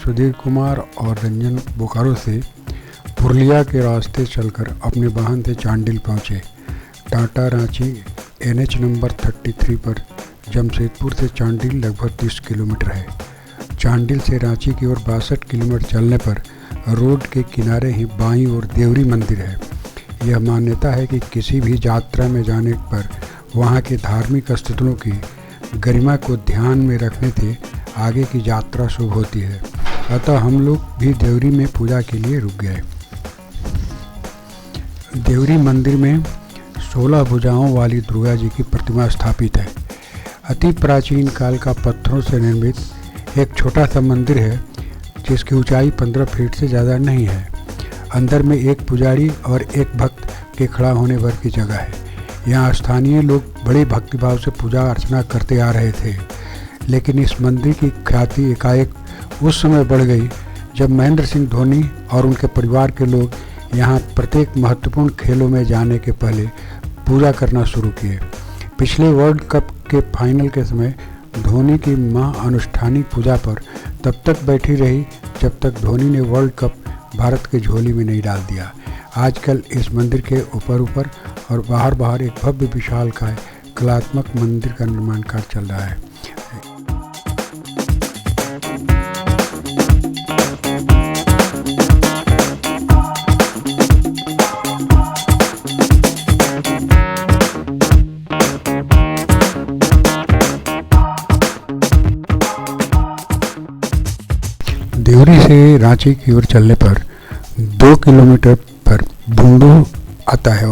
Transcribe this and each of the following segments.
सुधीर कुमार और रंजन बोकारो से पुरुलिया के रास्ते चलकर अपने वाहन से चांडिल पहुँचे। टाटा रांची NH नंबर 33 पर जमशेदपुर से चांडिल लगभग 30 किलोमीटर है। चांडिल से रांची की ओर 62 किलोमीटर चलने पर रोड के किनारे ही बाईं ओर देवरी मंदिर है। यह मान्यता है कि किसी भी यात्रा में जाने पर वहाँ के धार्मिक स्थलों की गरिमा को ध्यान में रखने से आगे की यात्रा शुभ होती है। अतः हम लोग भी देवरी में पूजा के लिए रुक गए। देवरी मंदिर में 16 भुजाओं वाली दुर्गा जी की प्रतिमा स्थापित है। अति प्राचीन काल का पत्थरों से निर्मित एक छोटा सा मंदिर है जिसकी ऊंचाई 15 फीट से ज़्यादा नहीं है। अंदर में एक पुजारी और एक भक्त के खड़ा होने भर की जगह है। यहाँ स्थानीय लोग बड़े भक्तिभाव से पूजा अर्चना करते आ रहे थे, लेकिन इस मंदिर की ख्याति एकाएक उस समय बढ़ गई जब महेंद्र सिंह धोनी और उनके परिवार के लोग यहाँ प्रत्येक महत्वपूर्ण खेलों में जाने के पहले पूजा करना शुरू किए। पिछले वर्ल्ड कप के फाइनल के समय धोनी की मां अनुष्ठानिक पूजा पर तब तक बैठी रही जब तक धोनी ने वर्ल्ड कप भारत के झोली में नहीं डाल दिया। आजकल इस मंदिर के ऊपर और बाहर एक भव्य विशालकाय कलात्मक मंदिर का निर्माण कार्य चल रहा है। देवरी से रांची की ओर चलने पर 2 किलोमीटर पर बुंडू आता है।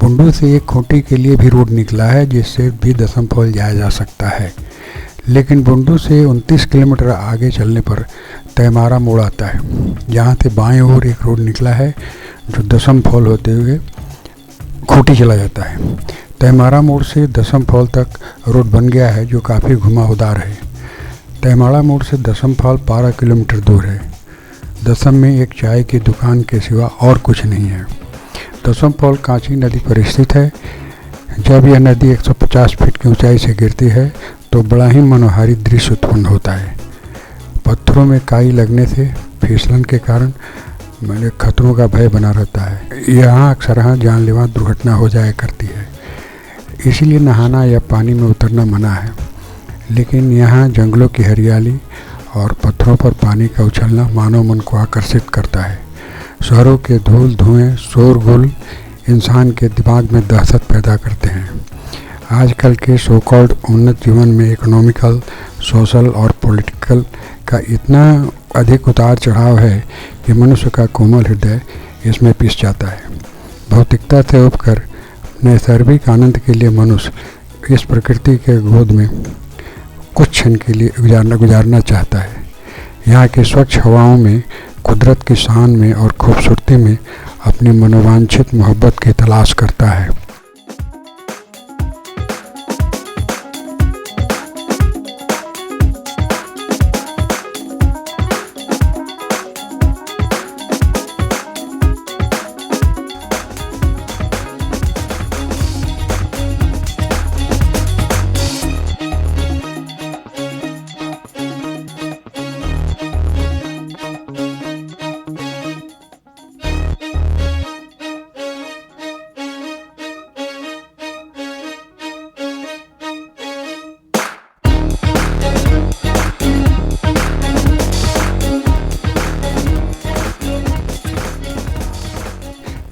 बुंडू से एक खूंटी के लिए भी रोड निकला है जिससे भी दसम फॉल जाया जा सकता है, लेकिन बुंडू से 29 किलोमीटर आगे चलने पर तैमारा मोड़ आता है, जहाँ से बाएं ओर एक रोड निकला है जो दसम फॉल होते हुए खूंटी चला जाता है। तैमारा मोड़ से दसम फॉल तक रोड बन गया है जो काफ़ी घुमावदार है। तैमारा मोड़ से दसम फॉल 12 किलोमीटर दूर है। दसम में एक चाय की दुकान के सिवा और कुछ नहीं है। दसम फॉल कांची नदी पर स्थित है। जब यह नदी 150 फीट की ऊंचाई से गिरती है तो बड़ा ही मनोहारी दृश्य उत्पन्न होता है। पत्थरों में काई लगने से फिसलन के कारण खतरों का भय बना रहता है। यहाँ अक्सर जानलेवा दुर्घटना हो जाया करती है, इसीलिए नहाना या पानी में उतरना मना है। लेकिन यहाँ जंगलों की हरियाली और पत्थरों पर पानी का उछलना मानव मन को आकर्षित करता है। शहरों के धूल धुएं शोरगुल इंसान के दिमाग में दहशत पैदा करते हैं। आजकल के सो कॉल्ड उन्नत जीवन में इकोनॉमिकल, सोशल और पॉलिटिकल का इतना अधिक उतार चढ़ाव है कि मनुष्य का कोमल हृदय इसमें पिस जाता है। भौतिकता से उबकर नैसर्गिक आनंद के लिए मनुष्य इस प्रकृति के गोद में कुछ क्षण के लिए गुजारना चाहता है। यहाँ की स्वच्छ हवाओं में, कुदरत की शान में और खूबसूरती में अपनी मनोवांछित मोहब्बत की तलाश करता है।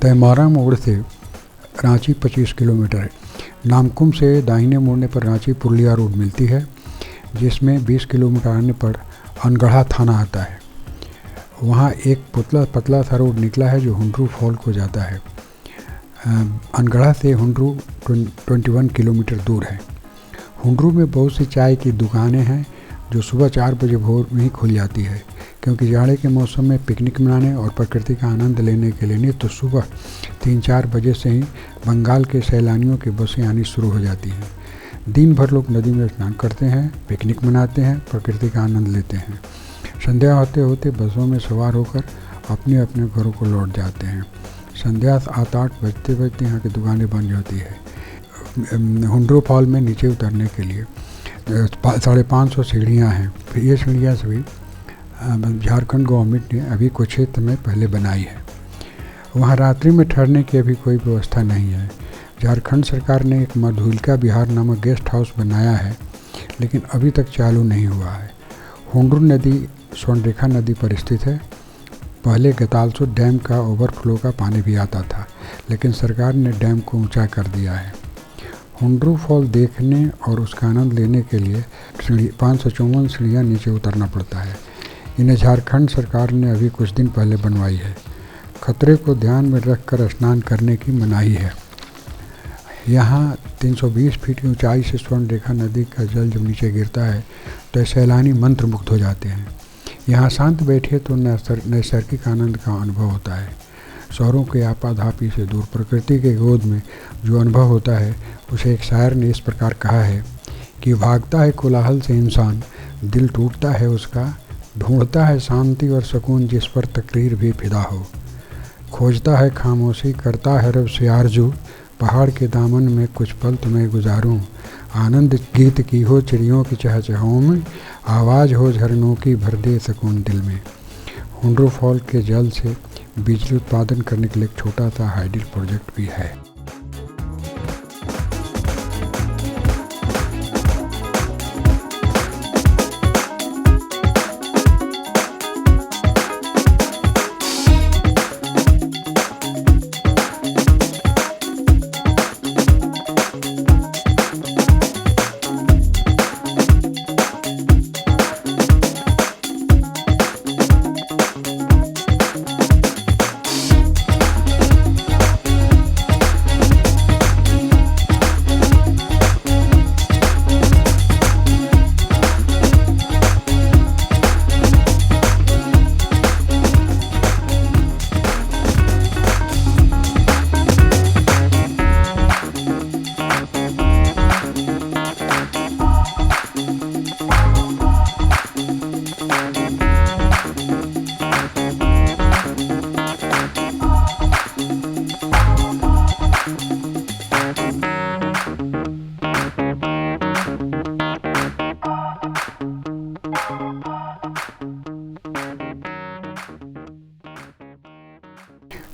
तैमारा मोड़ से रांची 25 किलोमीटर है। नामकुम से दाहिने मुड़ने पर रांची पुरुलिया रोड मिलती है, जिसमें 20 किलोमीटर आने पर अनगढ़ा थाना आता है। वहाँ एक पतला सा रोड निकला है जो हुंड्रू फॉल को जाता है। अनगढ़ा से हुंड्रू 21 किलोमीटर दूर है। हुंड्रू में बहुत सी चाय की दुकानें हैं जो सुबह 4 बजे भोर में ही खुल जाती है, क्योंकि जाड़े के मौसम में पिकनिक मनाने और प्रकृति का आनंद लेने के लिए नहीं तो सुबह 3-4 बजे से ही बंगाल के सैलानियों की बसें आनी शुरू हो जाती हैं। दिन भर लोग नदी में स्नान करते हैं, पिकनिक मनाते हैं, प्रकृति का आनंद लेते हैं। संध्या होते होते बसों में सवार होकर अपने अपने घरों को लौट जाते हैं। संध्या 7-8 बजते यहाँ की दुकानें बंद जाती है। हुंड्रू फॉल में नीचे उतरने के लिए 550 सीढ़ियाँ हैं। फिर ये सीढ़ियाँ सभी झारखंड गवर्नमेंट ने अभी कुछ क्षेत्र में पहले बनाई है। वहाँ रात्रि में ठहरने की अभी कोई व्यवस्था नहीं है। झारखंड सरकार ने एक मधुलिका विहार नामक गेस्ट हाउस बनाया है, लेकिन अभी तक चालू नहीं हुआ है। हुंडरू नदी स्वर्णरेखा नदी पर स्थित है। पहले गतालसो डैम का ओवरफ्लो का पानी भी आता था, लेकिन सरकार ने डैम को ऊंचा कर दिया है। हुंडरू फॉल देखने और उसका आनंद लेने के लिए 554 सीढ़ियाँ नीचे उतरना पड़ता है। इन्हें झारखंड सरकार ने अभी कुछ दिन पहले बनवाई है। खतरे को ध्यान में रखकर स्नान करने की मनाही है। यहाँ 320 फीट की ऊंचाई से स्वर्णरेखा नदी का जल जब नीचे गिरता है तो सैलानी मंत्रमुग्ध हो जाते हैं। यहाँ शांत बैठे तो नैसर्गिक आनंद का अनुभव होता है। शहरों के आपाधापी से दूर प्रकृति के गोद में जो अनुभव होता है उसे एक शायर ने इस प्रकार कहा है कि भागता है कोलाहल से इंसान, दिल टूटता है उसका, ढूंढता है शांति और सुकून जिस पर तकरीर भी फिदा हो, खोजता है खामोशी, करता है रब से आरजू, पहाड़ के दामन में कुछ पल तुम्हें गुजारूं, आनंद गीत की हो चिड़ियों की चहचहाओं में, आवाज़ हो झरनों की भर दे सुकून दिल में। हुंडरू फॉल के जल से बिजली उत्पादन करने के लिए एक छोटा सा हाइडल प्रोजेक्ट भी है।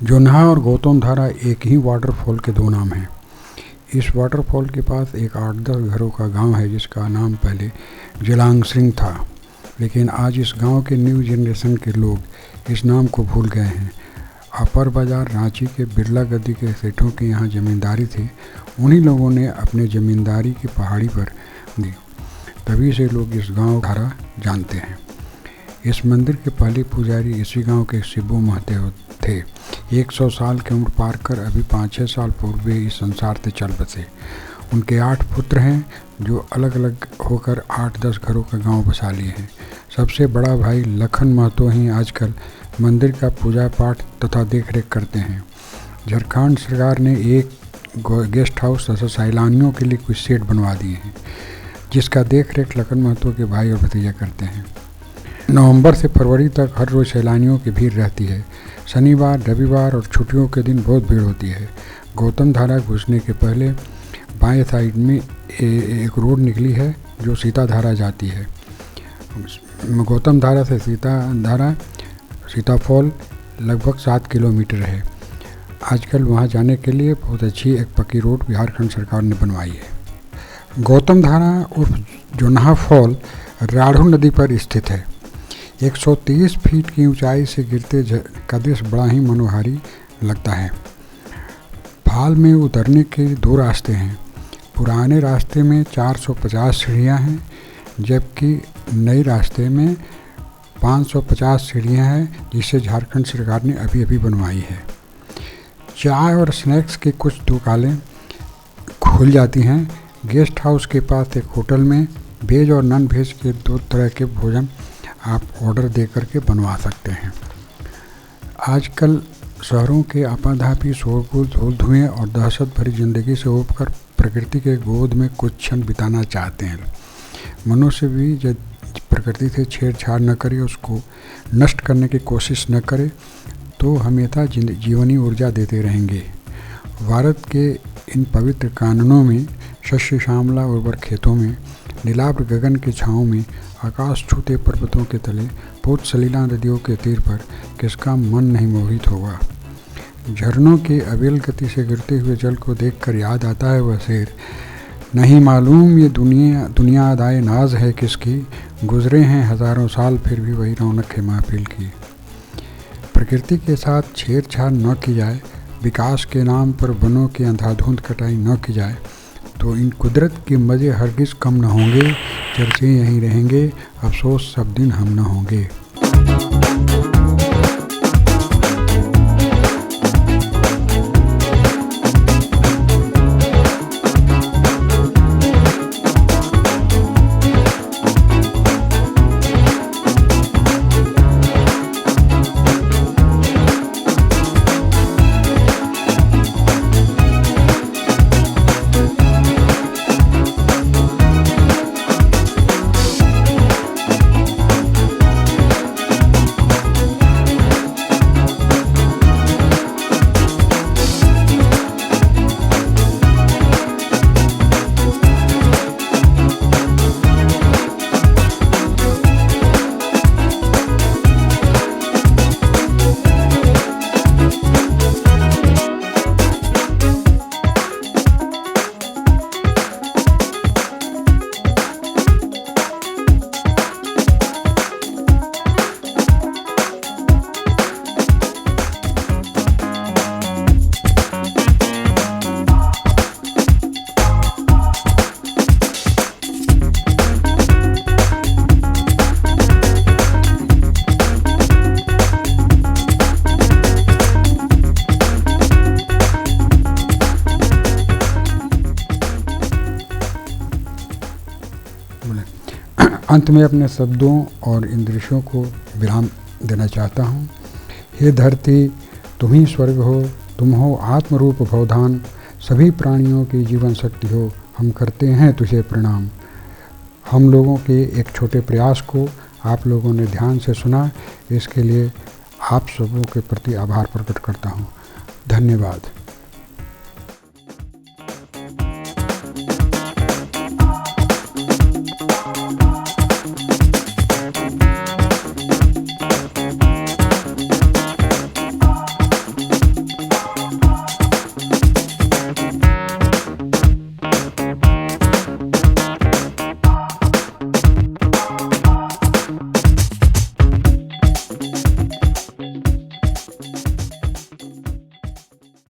जोन्हा और गौतम धारा एक ही वाटरफॉल के दो नाम हैं। इस वाटरफॉल के पास एक 8-10 घरों का गांव है जिसका नाम पहले जेलांगसिंग था, लेकिन आज इस गांव के न्यू जनरेशन के लोग इस नाम को भूल गए हैं। अपर बाज़ार रांची के बिरला गद्दी के सेठों के यहाँ ज़मींदारी थी। उन्हीं लोगों ने अपने ज़मींदारी की पहाड़ी पर दी, तभी से लोग इस गांव धारा जानते हैं। इस मंदिर के पहले पुजारी इसी गांव के शिबू महते थे। 100 साल की उम्र पार कर अभी 5-6 साल पूर्व वे इस संसार से चल बसे। उनके 8 पुत्र हैं जो अलग अलग होकर 8-10 घरों का गांव बसा लिए हैं। सबसे बड़ा भाई लखन महतो ही आजकल मंदिर का पूजा पाठ तथा देखरेख करते हैं। झारखंड सरकार ने एक गेस्ट हाउस तथा सैलानियों के लिए कुछ सेट बनवा दिए हैं, जिसका देखरेख लखन महतो के भाई और भतीजा करते हैं। नवंबर से फरवरी तक हर रोज़ सैलानियों की भीड़ रहती है। शनिवार, रविवार और छुट्टियों के दिन बहुत भीड़ होती है। गौतम धारा घुसने के पहले बाएं साइड में एक रोड निकली है जो सीता धारा जाती है। गौतम धारा से सीता फॉल लगभग 7 किलोमीटर है। आजकल वहां जाने के लिए बहुत अच्छी एक पक्की रोड झारखंड सरकार ने बनवाई है। गौतम धारा उर्फ जोन्हा फॉल राढ़ू नदी पर स्थित है। 130 फीट की ऊंचाई से गिरते का दृश्य बड़ा ही मनोहारी लगता है। फाल में उतरने के 2 रास्ते हैं। पुराने रास्ते में 450 सीढ़ियाँ हैं, जबकि नए रास्ते में 550 सीढ़ियाँ हैं, जिसे झारखंड सरकार ने अभी अभी बनवाई है। चाय और स्नैक्स की कुछ दुकानें खुल जाती हैं। गेस्ट हाउस के पास एक होटल में वेज और नॉन वेज के 2 तरह के भोजन आप ऑर्डर दे करके बनवा सकते हैं। आजकल शहरों के आपाधापी शोरगुल, धूल धुएँ और दहशत भरी ज़िंदगी से उबकर प्रकृति के गोद में कुछ क्षण बिताना चाहते हैं। मनुष्य भी जब प्रकृति से छेड़छाड़ न करे, उसको नष्ट करने की कोशिश न करे, तो हमेशा जीवनी ऊर्जा देते रहेंगे। भारत के इन पवित्र कानूनों में शस्य श्यामला उर्वर खेतों में नीलाभ गगन की छाँव में आकाश छूते पर्वतों के तले, बहुत सलीला नदियों के तीर पर किसका मन नहीं मोहित होगा। झरनों के अविरल गति से गिरते हुए जल को देखकर याद आता है वह शेर, नहीं मालूम ये दुनिया अदाए नाज है किसकी, गुजरे हैं हज़ारों साल फिर भी वही रौनक है महफिल की। प्रकृति के साथ छेड़छाड़ न की जाए, विकास के नाम पर वनों की अंधाधुंध कटाई न की जाए, तो इन कुदरत के मज़े हरगिज़ कम न होंगे। चर्चे यहीं रहेंगे, अफसोस सब दिन हम न होंगे। अंत में अपने शब्दों और इन दृश्यों को विराम देना चाहता हूँ। हे धरती, तुम ही स्वर्ग हो, तुम हो आत्मरूप भवधान, सभी प्राणियों की जीवन शक्ति हो, हम करते हैं तुझे प्रणाम। हम लोगों के एक छोटे प्रयास को आप लोगों ने ध्यान से सुना, इसके लिए आप सबों के प्रति आभार प्रकट करता हूँ। धन्यवाद।